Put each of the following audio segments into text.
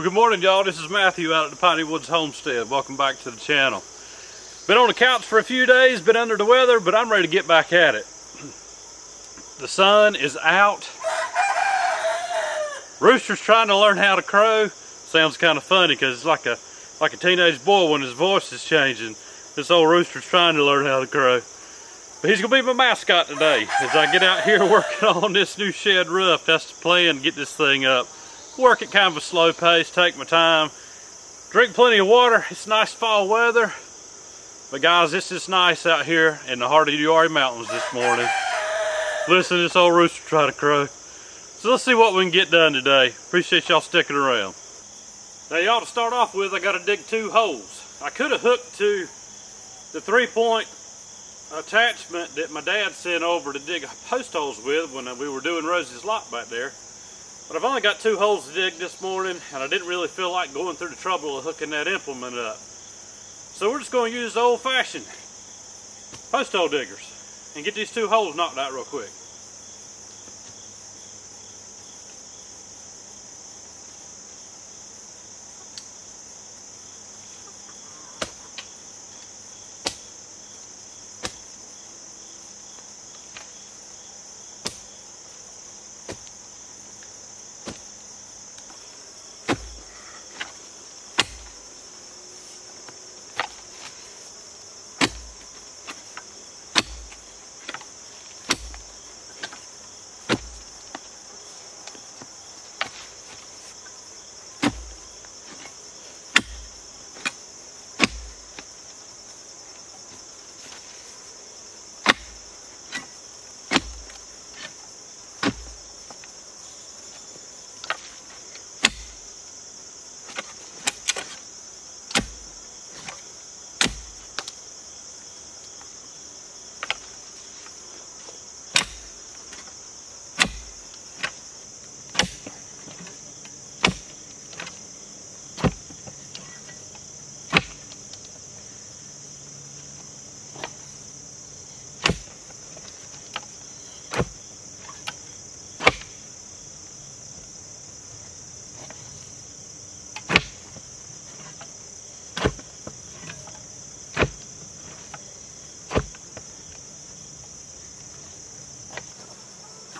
Well, good morning, y'all. This is Matthew out at the Piney Woods Homestead. Welcome back to the channel. Been on the couch for a few days, been under the weather, but I'm ready to get back at it. The sun is out. Rooster's trying to learn how to crow. Sounds kind of funny because it's like a teenage boy when his voice is changing. This old rooster's trying to learn how to crow. But he's gonna be my mascot today as I get out here working on this new shed roof. That's the plan, to get this thing up. Work at kind of a slow pace, take my time, drink plenty of water. It's nice fall weather. But guys, it's just nice out here in the heart of the Uari Mountains this morning. Listen to this old rooster try to crow. So let's see what we can get done today. Appreciate y'all sticking around. Now y'all, to start off with, I gotta dig 2 holes. I could have hooked to the 3-point attachment that my dad sent over to dig post holes with when we were doing Rosie's lot back there. But I've only got 2 holes to dig this morning, and I didn't really feel like going through the trouble of hooking that implement up. So we're just going to use the old-fashioned post hole diggers and get these 2 holes knocked out real quick.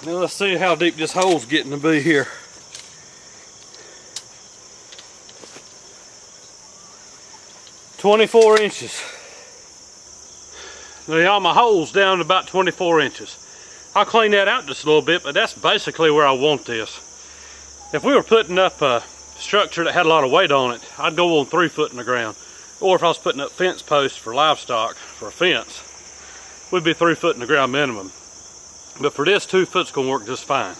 Now let's see how deep this hole's getting to be here. "24 inches. Now y'all, my hole's down to about 24 inches. I'll clean that out just a little bit, but that's basically where I want this. If we were putting up a structure that had a lot of weight on it, I'd go on 3 foot in the ground. Or if I was putting up fence posts for livestock for a fence, we'd be 3 foot in the ground minimum. But for this, 2 foot's gonna work just fine.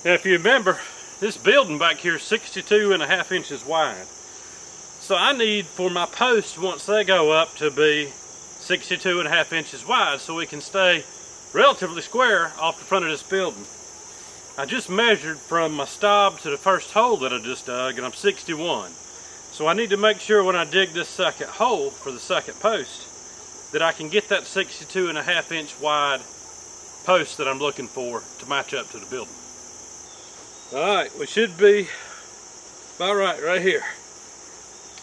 Now if you remember, this building back here is 62.5 inches wide. So I need for my posts, once they go up, to be 62.5 inches wide so we can stay relatively square off the front of this building. I just measured from my stop to the first hole that I just dug, and I'm 61. So I need to make sure when I dig this second hole for the second post that I can get that 62.5 inch wide post that I'm looking for to match up to the building. Alright, we should be about right here.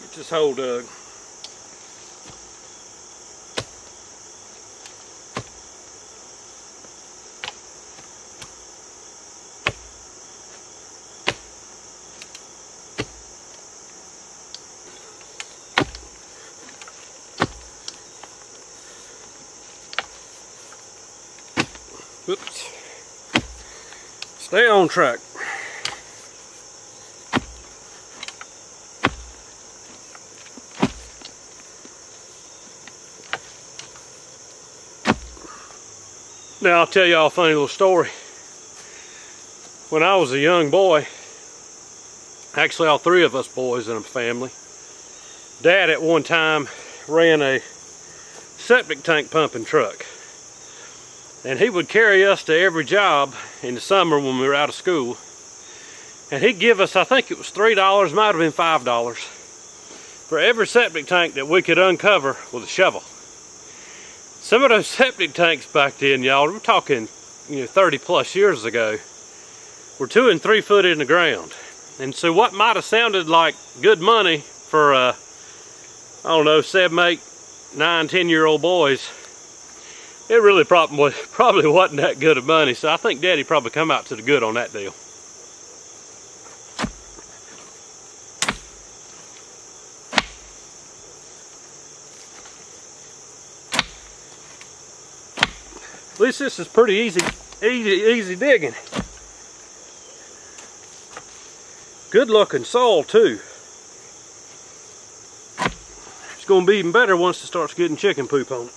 Get this hole dug. Oops. Stay on track. Now I'll tell y'all a funny little story. When I was a young boy, actually all 3 of us boys in a family, Dad at one time ran a septic tank pumping truck. And he would carry us to every job in the summer when we were out of school. And he'd give us, I think it was $3, might have been $5, for every septic tank that we could uncover with a shovel. Some of those septic tanks back then, y'all, we're talking 30 plus years ago, We're 2 and 3 foot in the ground. And so what might have sounded like good money for, I don't know, 7, 8, 9, 10-year-old boys, it really probably wasn't that good of money. So I think Daddy probably come out to the good on that deal. At least this is pretty easy digging. Good looking soil too. It's gonna be even better once it starts getting chicken poop on it.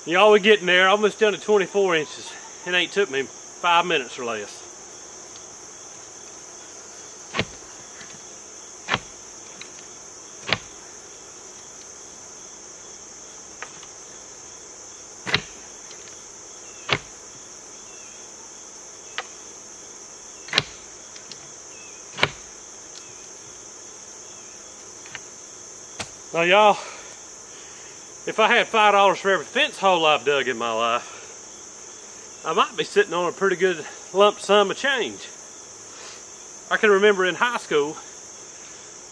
Y'all, we're getting there, almost done at 24 inches. It ain't took me 5 minutes or less. Now y'all, if I had $5 for every fence hole I've dug in my life, I might be sitting on a pretty good lump sum of change. I can remember in high school,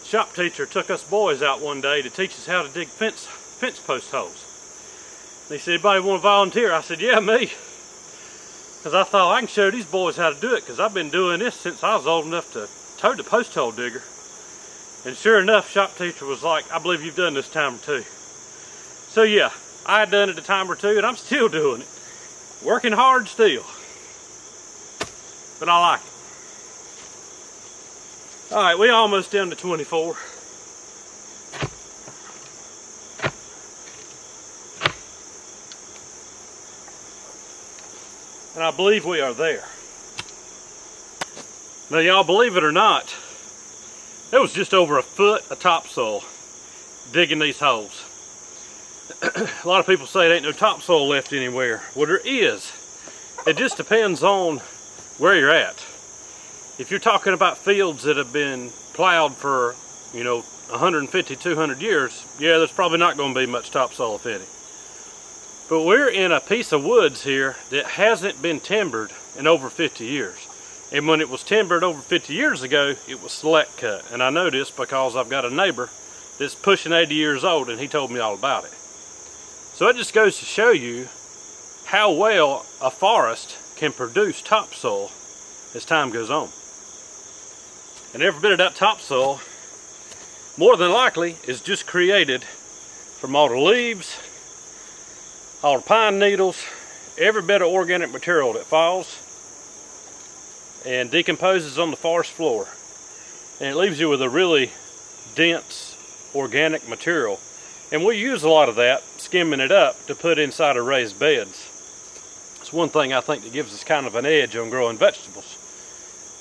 shop teacher took us boys out one day to teach us how to dig fence post holes. And he said, anybody want to volunteer? I said, yeah, me. Because I thought I can show these boys how to do it, because I've been doing this since I was old enough to tow the post hole digger. And sure enough, shop teacher was like, I believe you've done this time or two. So yeah, I had done it a time or two, and I'm still doing it. Working hard still. But I like it. All right, we almost down to 24. And I believe we are there. Now y'all, believe it or not, it was just over a foot of topsoil digging these holes. A lot of people say there ain't no topsoil left anywhere. Well, there is. It just depends on where you're at. If you're talking about fields that have been plowed for, 150, 200 years, yeah, there's probably not going to be much topsoil, if any. But we're in a piece of woods here that hasn't been timbered in over 50 years. And when it was timbered over 50 years ago, it was select cut. And I know this because I've got a neighbor that's pushing 80 years old, and he told me all about it. So it just goes to show you how well a forest can produce topsoil as time goes on. And every bit of that topsoil, more than likely, is just created from all the leaves, all the pine needles, every bit of organic material that falls and decomposes on the forest floor. And it leaves you with a really dense organic material. And we use a lot of that, skimming it up, to put inside of raised beds. It's one thing I think that gives us kind of an edge on growing vegetables,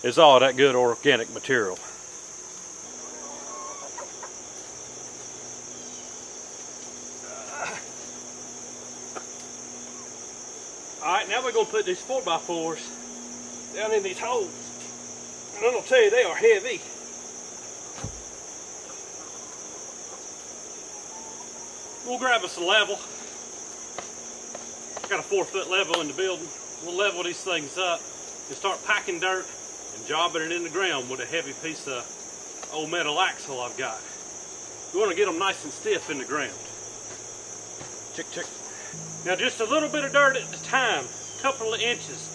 is all that good organic material. Alright, now we're going to put these 4x4s down in these holes. And I'm going to tell you, they are heavy. We'll grab us a level. Got a 4-foot level in the building. We'll level these things up and start packing dirt and jobbing it in the ground with a heavy piece of old metal axle I've got. We want to get them nice and stiff in the ground. Check, check. Now just a little bit of dirt at a time, a couple of inches.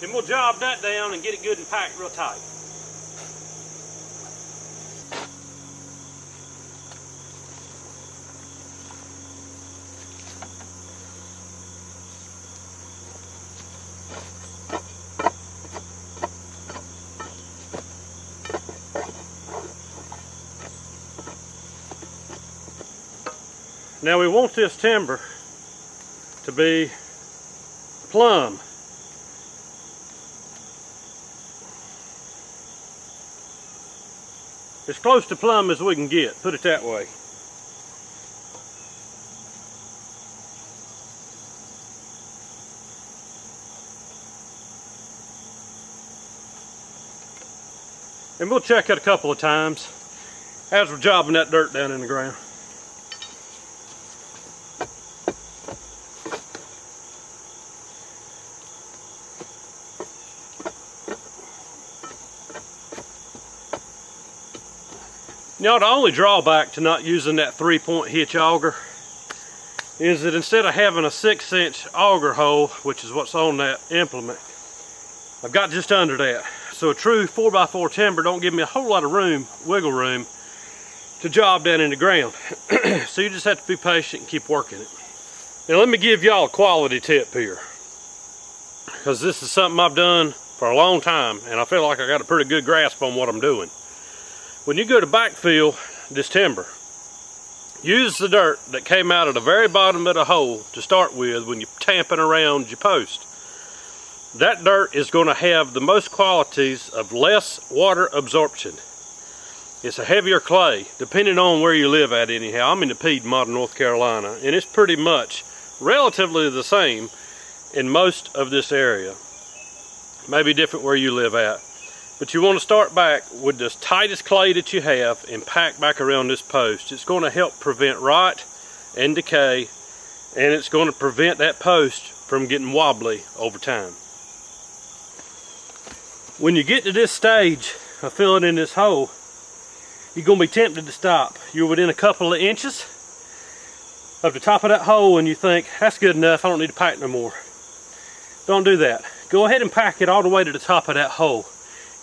Then we'll job that down and get it good and packed real tight. Now we want this timber to be plumb. As close to plumb as we can get, put it that way. And we'll check it a couple of times as we're jobbing that dirt down in the ground. Now, the only drawback to not using that 3-point hitch auger is that instead of having a 6-inch auger hole, which is what's on that implement, I've got just under that. So a true 4x4 timber don't give me a whole lot of room, wiggle room, to job down in the ground. So you just have to be patient and keep working it. Now let me give y'all a quality tip here, because this is something I've done for a long time and I feel like I got a pretty good grasp on what I'm doing. When you go to backfill this timber, use the dirt that came out of the very bottom of the hole to start with when you're tamping around your post. That dirt is going to have the most qualities of less water absorption. It's a heavier clay, depending on where you live at anyhow. I'm in the Piedmont, North Carolina, and it's pretty much relatively the same in most of this area. Maybe different where you live at. But you want to start back with the tightest clay that you have and pack back around this post. It's going to help prevent rot and decay, and it's going to prevent that post from getting wobbly over time. When you get to this stage of filling in this hole, you're going to be tempted to stop. You're within a couple of inches of the top of that hole and you think, that's good enough, I don't need to pack no more. Don't do that. Go ahead and pack it all the way to the top of that hole.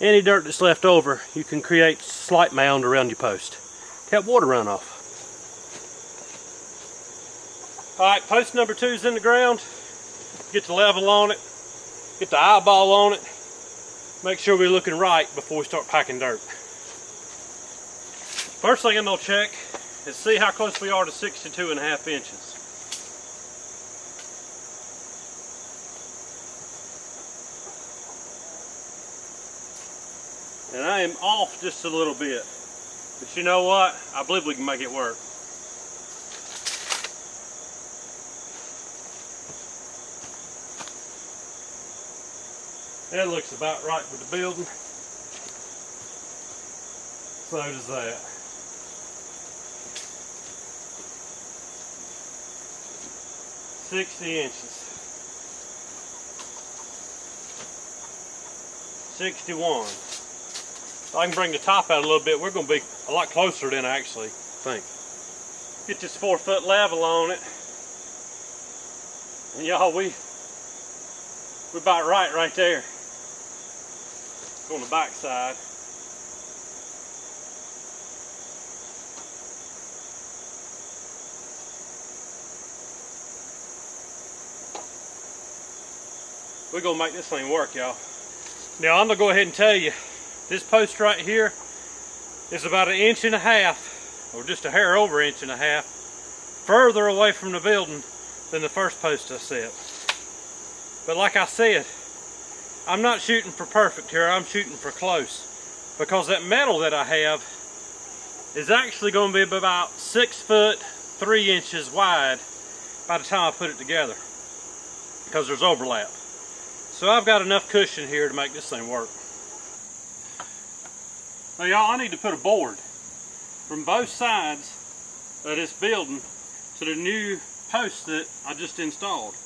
Any dirt that's left over, you can create a slight mound around your post. Help water run off. Alright, post number 2 is in the ground. Get the level on it. Get the eyeball on it. Make sure we're looking right before we start packing dirt. First thing I'm going to check is see how close we are to 62.5 inches. And I am off just a little bit. But you know what? I believe we can make it work. That looks about right with the building. So does that. "60 inches. 61. If I can bring the top out a little bit, we're going to be a lot closer than I actually think. Get this 4-foot level on it. And y'all, we're about right there. On the back side. We're going to make this thing work, y'all. Now I'm going to go ahead and tell you, this post right here is about 1.5 inches, or just a hair over 1.5 inches, further away from the building than the first post I set. But like I said, I'm not shooting for perfect here, I'm shooting for close. Because that metal that I have is actually going to be about 6 foot 3 inches wide by the time I put it together. Because there's overlap. So I've got enough cushion here to make this thing work. Now y'all, I need to put a board from both sides of this building to the new post that I just installed.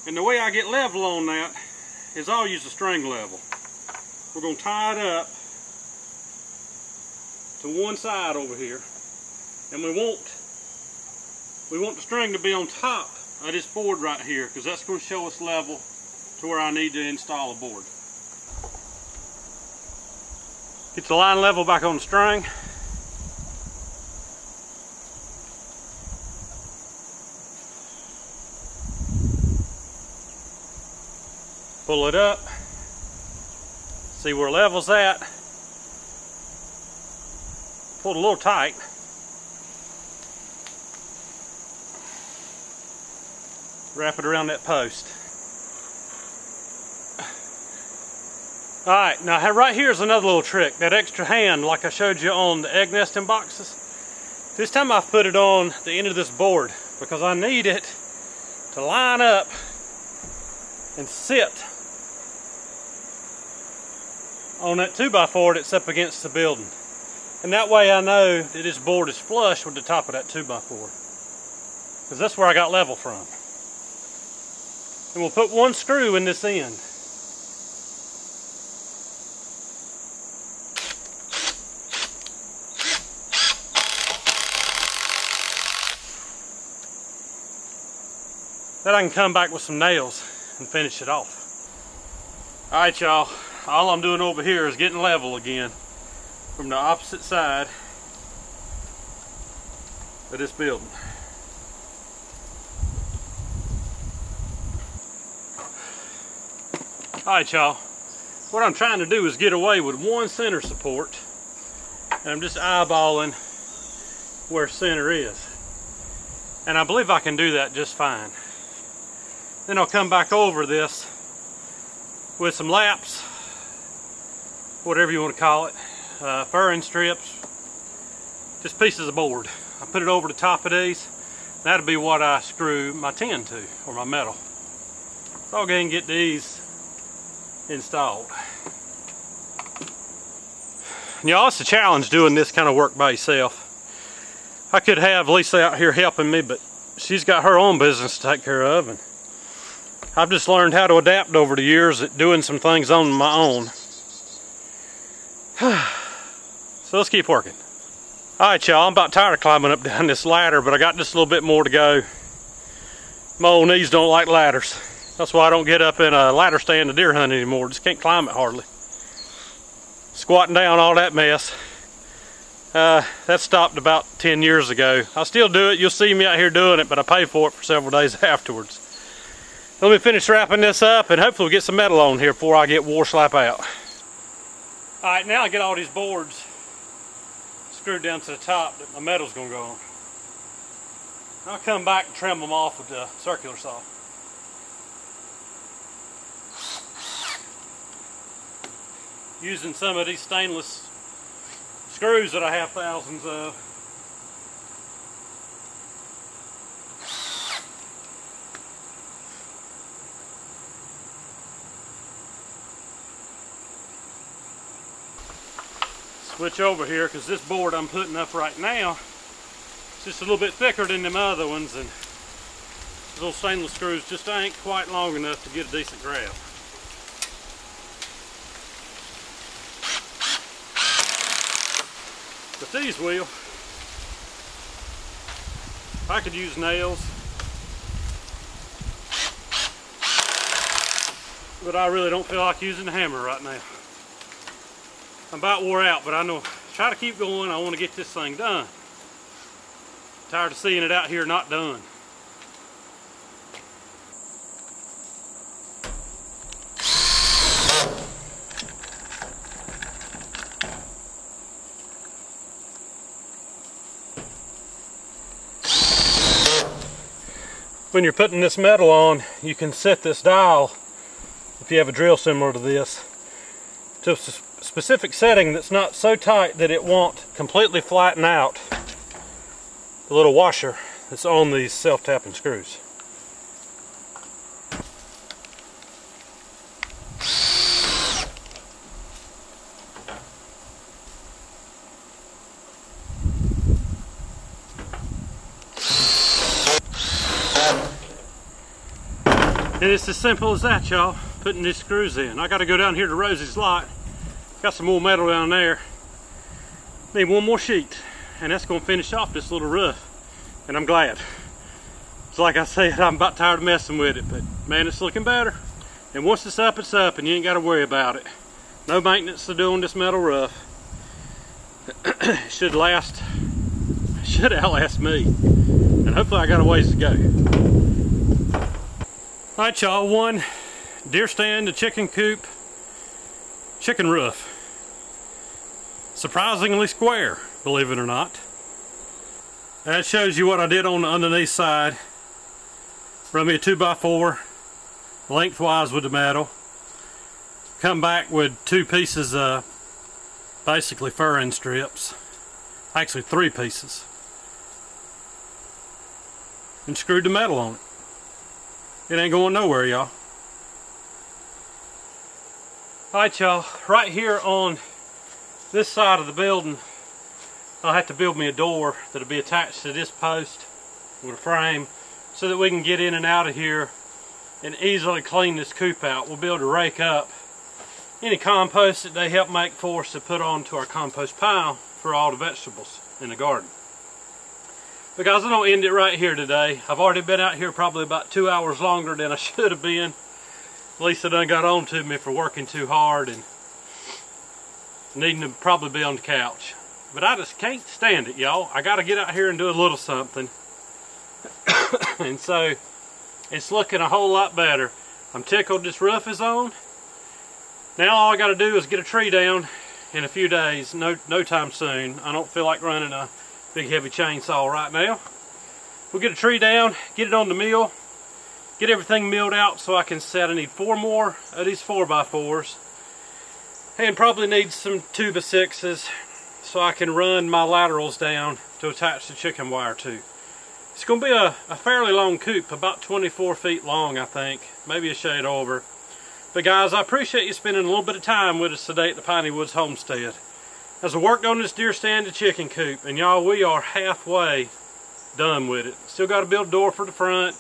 And the way I get level on that is I'll use a string level. We're going to tie it up to one side over here, and we want the string to be on top of this board right here, because that's going to show us level to where I need to install a board. Get the line level back on the string. Pull it up. See where level's at. Pull it a little tight. Wrap it around that post. Alright, now right here's another little trick. That extra hand, like I showed you on the egg nesting boxes. This time I've put it on the end of this board because I need it to line up and sit on that 2x4 that's up against the building. And that way I know that this board is flush with the top of that 2x4. Because that's where I got level from. And we'll put one screw in this end. Then I can come back with some nails and finish it off. Alright y'all, all I'm doing over here is getting level again from the opposite side of this building. Alright y'all, what I'm trying to do is get away with one center support, and I'm just eyeballing where center is. And I believe I can do that just fine. Then I'll come back over this with some laps, whatever you want to call it, furring strips, just pieces of board. I put it over the top of these. That'll be what I screw my tin to, or my metal. So I'll go ahead and get these installed. Y'all, it's a challenge doing this kind of work by yourself. I could have Lisa out here helping me, but she's got her own business to take care of, and I've just learned how to adapt over the years at doing some things on my own. So let's keep working. Alright y'all, I'm about tired of climbing up down this ladder, but I got just a little bit more to go. My old knees don't like ladders. That's why I don't get up in a ladder stand to deer hunt anymore. Just can't climb it hardly. Squatting down, all that mess. That stopped about 10 years ago. I still do it. You'll see me out here doing it, but I pay for it for several days afterwards. Let me finish wrapping this up, and hopefully we'll get some metal on here before I get war slap out. Alright, now I get all these boards screwed down to the top that my metal's going to go on. I'll come back and trim them off with the circular saw. Using some of these stainless screws that I have thousands of. Switch over here because this board I'm putting up right now is just a little bit thicker than them other ones, and those stainless screws just ain't quite long enough to get a decent grab. But these will. I could use nails, but I really don't feel like using the hammer right now. I'm about wore out, but I know, try to keep going. I want to get this thing done. Tired of seeing it out here not done. When you're putting this metal on, you can set this dial, if you have a drill similar to this, to a specific setting that's not so tight that it won't completely flatten out the little washer that's on these self-tapping screws. And it's as simple as that, y'all, putting these screws in. I got to go down here to Rosie's lot. Got some more metal down there. Need one more sheet, and that's going to finish off this little roof. And I'm glad. It's like I said, I'm about tired of messing with it, but man, it's looking better. And once it's up, and you ain't got to worry about it. No maintenance to do on this metal roof. It should outlast me. And hopefully I got a ways to go. Alright y'all, one deer stand, a chicken coop, chicken roof. Surprisingly square, believe it or not. That shows you what I did on the underneath side. Run me a 2x4 lengthwise with the metal. Come back with two pieces of basically furring strips. Actually 3 pieces. And screwed the metal on it. It ain't going nowhere, y'all. Alright y'all, right here on this side of the building, I'll have to build me a door that'll be attached to this post with a frame so that we can get in and out of here and easily clean this coop out. We'll be able to rake up any compost that they help make for us to put onto our compost pile for all the vegetables in the garden. But guys, I'm going to end it right here today. I've already been out here probably about 2 hours longer than I should have been. Lisa done got on to me for working too hard and needing to probably be on the couch. But I just can't stand it, y'all. I got to get out here and do a little something. And so, it's looking a whole lot better. I'm tickled this roof is on. Now all I got to do is get a tree down in a few days. No time soon. I don't feel like running a big heavy chainsaw right now. We'll get a tree down, get it on the mill, get everything milled out so I can set. I need 4 more of these 4x4s. And probably need some 2x6s so I can run my laterals down to attach the chicken wire to. It's going to be a fairly long coop, about 24 feet long I think, maybe a shade over. But guys, I appreciate you spending a little bit of time with us today at the Piney Woods Homestead. As I worked on this deer stand and chicken coop, and y'all, we are halfway done with it. Still got to build a door for the front,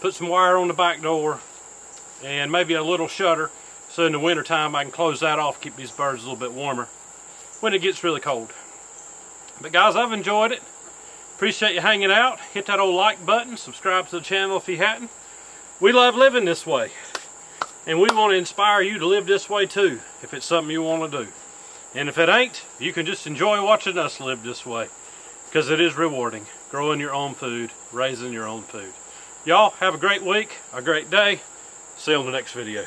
put some wire on the back door, and maybe a little shutter, so in the winter time I can close that off, keep these birds a little bit warmer when it gets really cold. But guys, I've enjoyed it. Appreciate you hanging out. Hit that old like button, subscribe to the channel if you hadn't. We love living this way, and we want to inspire you to live this way too, if it's something you want to do. And if it ain't, you can just enjoy watching us live this way, because it is rewarding, growing your own food, raising your own food. Y'all have a great week, a great day. See you on the next video.